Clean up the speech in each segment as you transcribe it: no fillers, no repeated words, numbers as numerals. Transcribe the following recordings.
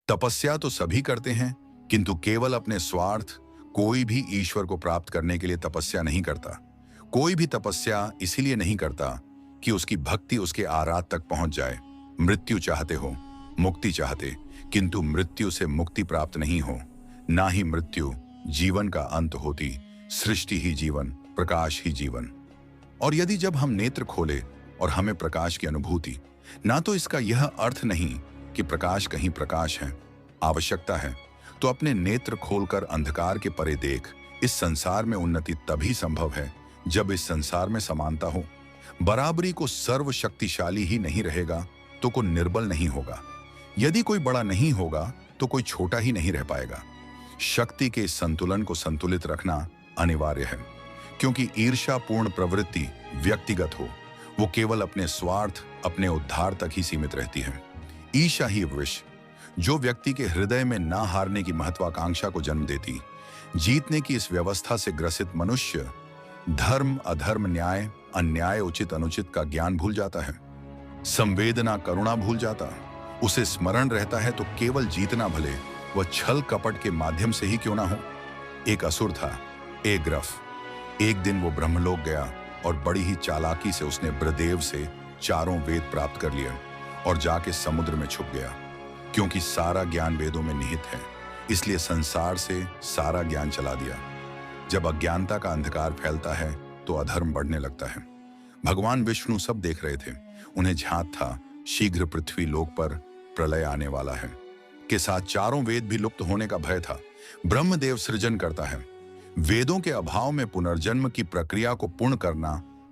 तपस्या तो सभी करते हैं, किंतु केवल अपने स्वार्थ। कोई भी ईश्वर को प्राप्त करने के लिए तपस्या नहीं करता। कोई भी तपस्या इसीलिए नहीं करता कि उसकी भक्ति उसके आराध तक पहुंच जाए। मृत्यु चाहते हो, मुक्ति चाहते, किंतु मृत्यु से मुक्ति प्राप्त नहीं हो। ना ही मृत्यु जीवन का अंत होती, सृष्टि ही जीवन, प्रकाश ही जीवन। और यदि जब हम नेत्र खोले और हमें प्रकाश की अनुभूति, ना तो इसका यह अर्थ नहीं कि प्रकाश कहीं प्रकाश है, आवश्यकता है, तो अपने नेत्र खोलकर अंधकार के परे देख। इस संसार में उन्नति तभी संभव है जब इस संसार में समानता हो। बराबरी को सर्वशक्तिशाली ही नहीं रहेगा तो कोई निर्बल नहीं होगा। यदि कोई बड़ा नहीं होगा तो कोई छोटा ही नहीं रह पाएगा। शक्ति के इस संतुलन को संतुलित रखना अनिवार्य है, क्योंकि ईर्ष्यापूर्ण प्रवृत्ति व्यक्तिगत हो, वो केवल अपने स्वार्थ, अपने उद्धार तक ही सीमित रहती है। ईर्ष्या ही विष, जो व्यक्ति के हृदय में ना हारने की महत्वाकांक्षा को जन्म देती। जीतने की इस व्यवस्था से ग्रसित मनुष्य धर्म, अधर्म, न्याय, अन्याय, उचित, अनुचित का ज्ञान भूल जाता है। संवेदना, करुणा भूल जाता। उसे स्मरण रहता है तो केवल जीतना, भले वह छल कपट के माध्यम से ही क्यों ना हो। एक असुर था, एग्रफ। एक दिन वो ब्रह्मलोक गया और बड़ी ही चालाकी से उसने ब्रदेव से चारों वेद प्राप्त कर लिए और जाके समुद्र में छुप गया। क्योंकि सारा ज्ञान वेदों में निहित है, इसलिए संसार से सारा ज्ञान चला दिया। जब अज्ञानता का अंधकार फैलता है तो अधर्म बढ़ने लगता है। भगवान विष्णु सब देख रहे थे। उन्हें झांत था शीघ्र पृथ्वी लोक पर प्रलय आने वाला है। के साथ चारों वेद भी लुप्त होने का भय था। ब्रह्मदेव सृजन करता है। वेदों के अभाव में पुनर्जन्म की प्रक्रिया को पूर्ण करना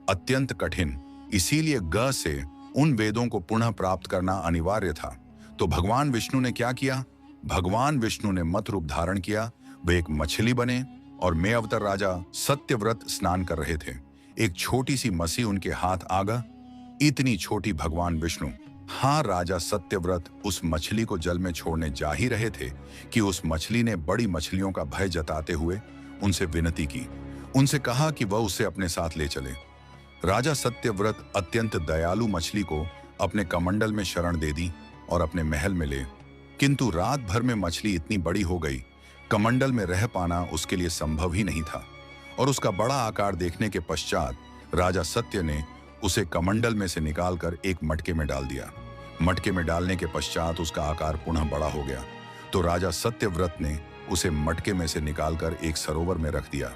अत्यंत कठिन, इसीलिए ग से उन वेदों को पुनः प्राप्त करना अनिवार्य था। तो भगवान विष्णु ने क्या किया? भगवान विष्णु ने मत रूप धारण किया। वे एक मछली बने और मैं अवतार राजा सत्यव्रत स्नान कर रहे थे। एक छोटी सी मसी उनके हाथ आ गई, इतनी छोटी। भगवान विष्णु, हाँ, राजा सत्यव्रत उस मछली को जल में छोड़ने जा ही रहे थे कि उस मछली ने बड़ी मछलियों का भय जताते हुए उनसे विनती की। उनसे कहा कि वह उसे अपने साथ ले चले। राजा सत्यव्रत अत्यंत दयालु मछली को अपने कमंडल में शरण दे दी और अपने महल में ले। किंतु रात भर में मछली इतनी बड़ी हो गई, कमंडल में रह पाना उसके लिए संभव ही नहीं था। और उसका बड़ा आकार देखने के पश्चात राजा सत्य ने उसे कमंडल में से निकालकर एक मटके में डाल दिया। मटके में डालने के पश्चात उसका आकार पुनः बड़ा हो गया। तो राजा सत्यव्रत ने उसे मटके में से निकालकर एक सरोवर में रख दिया।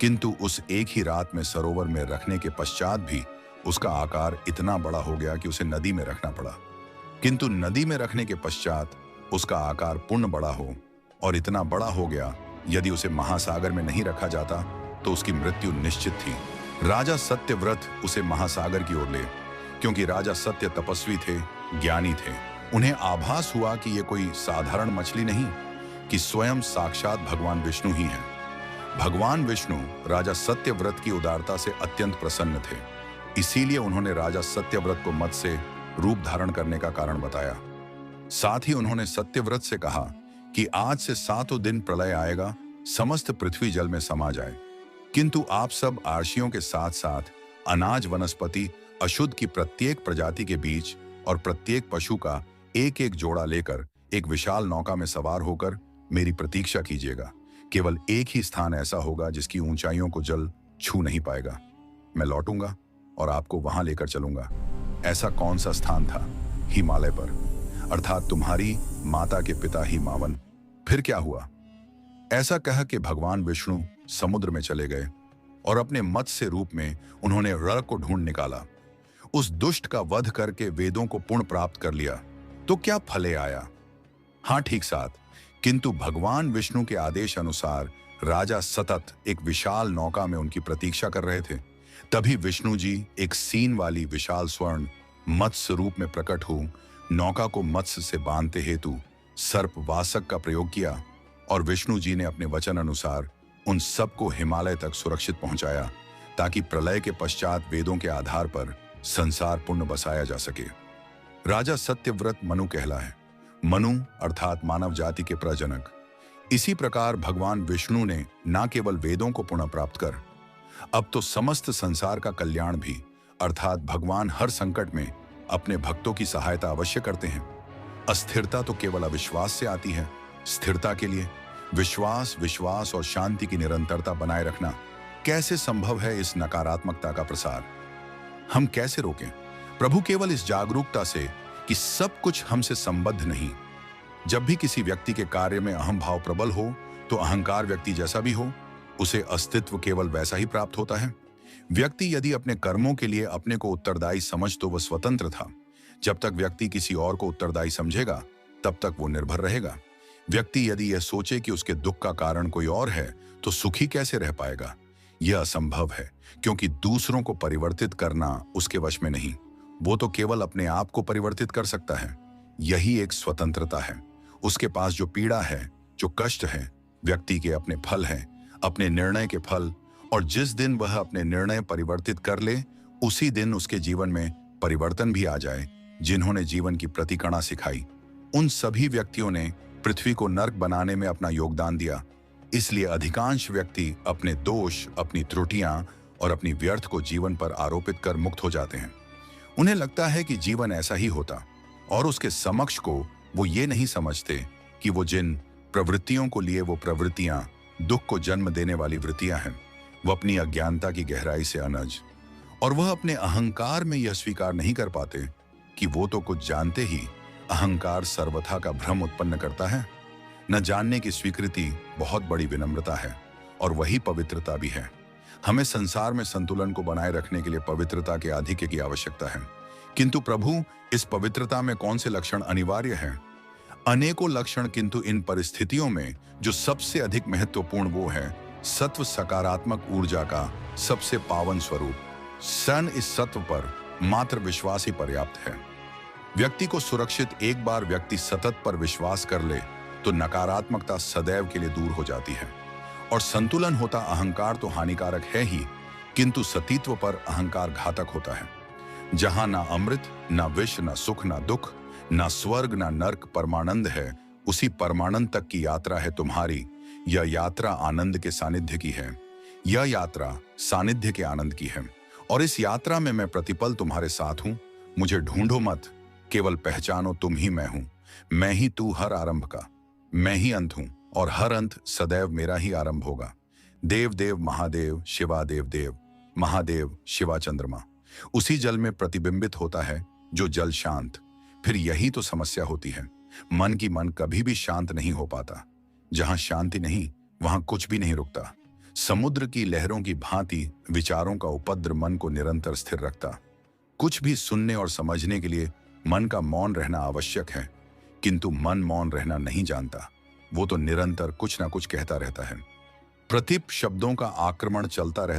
किंतु उस एक ही रात में सरोवर में रखने के पश्चात भी उसका आकार इतना बड़ा हो गया कि उसे नदी में रखना पड़ा। किंतु नदी में रखने के पश्चात उसका आकार पूर्ण बड़ा हो और इतना बड़ा हो गया, यदि उसे महासागर में नहीं रखा जाता तो उसकी मृत्यु निश्चित थी। राजा सत्यव्रत उसे महासागर की ओर ले, क्योंकि राजा सत्य तपस्वी थे, ज्ञानी थे। उन्हें आभास हुआ कि ये कोई साधारण मछली नहीं, कि स्वयं साक्षात भगवान विष्णु ही हैं। भगवान विष्णु राजा सत्यव्रत की उदारता से अत्यंत प्रसन्न थे। इसीलिए उन्होंने राजा सत्यव्रत को मत से रूप धारण करने का कारण बताया। साथ ही उन्होंने सत्यव्रत से कहा कि आज से 7 दिन प्रलय आएगा, समस्त पृथ्वी जल में समा जाए। किंतु आप सब आर्षियों के साथ साथ अनाज, वनस्पति, अशुद्ध की प्रत्येक प्रजाति के बीच और प्रत्येक पशु का एक एक जोड़ा लेकर एक विशाल नौका में सवार होकर मेरी प्रतीक्षा कीजिएगा। केवल एक ही स्थान ऐसा होगा जिसकी ऊंचाइयों को जल छू नहीं पाएगा। मैं लौटूंगा और आपको वहां लेकर चलूंगा। ऐसा कौन सा स्थान था? हिमालय पर, अर्थात तुम्हारी माता के पिता हिमावन। फिर क्या हुआ? ऐसा कह के भगवान विष्णु समुद्र में चले गए और अपने मत्स्य रूप में उन्होंने रण को ढूंढ निकाला। उस दुष्ट का वध करके वेदों को पूर्ण प्राप्त कर लिया। तो क्या फले आया? हाँ, ठीक साथ। किंतु भगवान विष्णु के आदेश अनुसार राजा सतत एक विशाल नौका में उनकी प्रतीक्षा कर रहे थे। तभी विष्णु जी एक सीन वाली विशाल स्वर्ण मत्स्य रूप में प्रकट हो नौका को मत्स्य से बांधते हेतु सर्प वासक का प्रयोग किया और विष्णु जी ने अपने वचन अनुसार उन सबको हिमालय तक सुरक्षित पहुंचाया, ताकि प्रलय के पश्चात वेदों के आधार पर संसार पुण्य बसाया जा सके। राजा सत्यव्रत मनु कहला है। मनु अर्थात मानव जाति के प्रजनक। इसी प्रकार भगवान विष्णु ने न केवल वेदों को पुनः प्राप्त कर, अब तो समस्त संसार का कल्याण भी, अर्थात भगवान हर संकट में अपने भक्तों की सहायता अवश्य करते हैं। अस्थिरता तो केवल अविश्वास से आती है। स्थिरता के लिए विश्वास, विश्वास और शांति की निरंतरता बनाए रखना कैसे संभव है? इस नकारात्मकता का प्रसार हम कैसे रोकें? प्रभु केवल इस जागरूकता से कि सब कुछ हमसे संबद्ध नहीं। जब भी किसी व्यक्ति के कार्य में अहम भाव प्रबल हो, तो अहंकार व्यक्ति जैसा भी हो, उसे अस्तित्व केवल वैसा ही प्राप्त होता है। व्यक्ति यदि अपने कर्मों के लिए अपने को उत्तरदायी समझ तो वह स्वतंत्र था। जब तक व्यक्ति किसी और को उत्तरदायी समझेगा, तब तक वो निर्भर रहेगा। व्यक्ति यदि यह सोचे कि उसके दुख का कारण कोई और है, तो सुखी कैसे रह पाएगा? यह असंभव है, क्योंकि दूसरों को परिवर्तित करना उसके वश में नहीं। वो तो केवल अपने आप को परिवर्तित कर सकता है। यही एक स्वतंत्रता है। उसके पास जो पीड़ा है, जो कष्ट है, व्यक्ति के अपने फल हैं, अपने निर्णय के फल। और जिस दिन वह अपने निर्णय परिवर्तित कर ले, उसी दिन उसके जीवन में परिवर्तन भी आ जाए। जिन्होंने जीवन की प्रतिकणा सिखाई, उन सभी व्यक्तियों ने पृथ्वी को नर्क बनाने में अपना योगदान दिया। इसलिए अधिकांश व्यक्ति अपने दोष, अपनी त्रुटियां और अपनी व्यर्थ को जीवन पर आरोपित कर मुक्त हो जाते हैं। उन्हें लगता है कि जीवन ऐसा ही होता, और उसके समक्ष को वो ये नहीं समझते कि वो जिन प्रवृत्तियों को लिए वो प्रवृत्तियां दुख को जन्म देने वाली वृत्तियां हैं, वो अपनी अज्ञानता की गहराई से अनज, और वह अपने अहंकार में यह स्वीकार नहीं कर पाते कि वो तो कुछ जानते ही अहंकार सर्वथा का भ्रम उत्पन्न करता है। न जानने की स्वीकृति बहुत बड़ी विनम्रता है, और वही पवित्रता भी है। हमें संसार में संतुलन को बनाए रखने के लिए पवित्रता के आधिक्य की आवश्यकता है। किंतु प्रभु, इस पवित्रता में कौन से लक्षण अनिवार्य हैं? अनेकों लक्षण, किंतु इन परिस्थितियों में जो सबसे अधिक महत्वपूर्ण वो है सत्व, सकारात्मक ऊर्जा का सबसे पावन स्वरूप। सन इस सत्व पर मात्र विश्वास ही पर्याप्त है। व्यक्ति को सुरक्षित, एक बार व्यक्ति सतत पर विश्वास कर ले तो नकारात्मकता सदैव के लिए दूर हो जाती है और संतुलन होता। अहंकार तो हानिकारक है ही, किंतु सतीत्व पर अहंकार घातक होता है। जहां ना अमृत, ना विष, ना सुख, ना दुख, ना स्वर्ग, ना नर्क, परमानंद है, उसी परमानंद तक की यात्रा है तुम्हारी। यह यात्रा आनंद के सानिध्य की है। यह यात्रा सानिध्य के आनंद की है, और इस यात्रा में मैं प्रतिपल तुम्हारे साथ हूं। मुझे ढूंढो मत, केवल पहचानो तुम ही मैं हूं। मैं ही तू हर आरंभ का, मैं ही अंत हूं, और हर अंत सदैव मेरा ही आरंभ होगा। देव देव महादेव, शिवा देव देव, महादेव शिवा चंद्रमा। उसी जल में प्रतिबिंबित होता है जो जल शांत। फिर यही तो समस्या होती है, मन की मन कभी भी शांत नहीं हो पाता। जहां शांति नहीं, वहां कुछ भी नहीं रुकता। समुद्र की लहरों की भांति विचारों का उपद्र मन को निरंतर स्थिर रखता। कुछ भी सुनने और समझने के लिए मन का मौन रहना आवश्यक है, किंतु मन मौन रहना नहीं जानता। वो तो निरंतर कुछ ना कुछ कहता रहता है। प्रतिप शब्दों का आक्रमण चलता रहता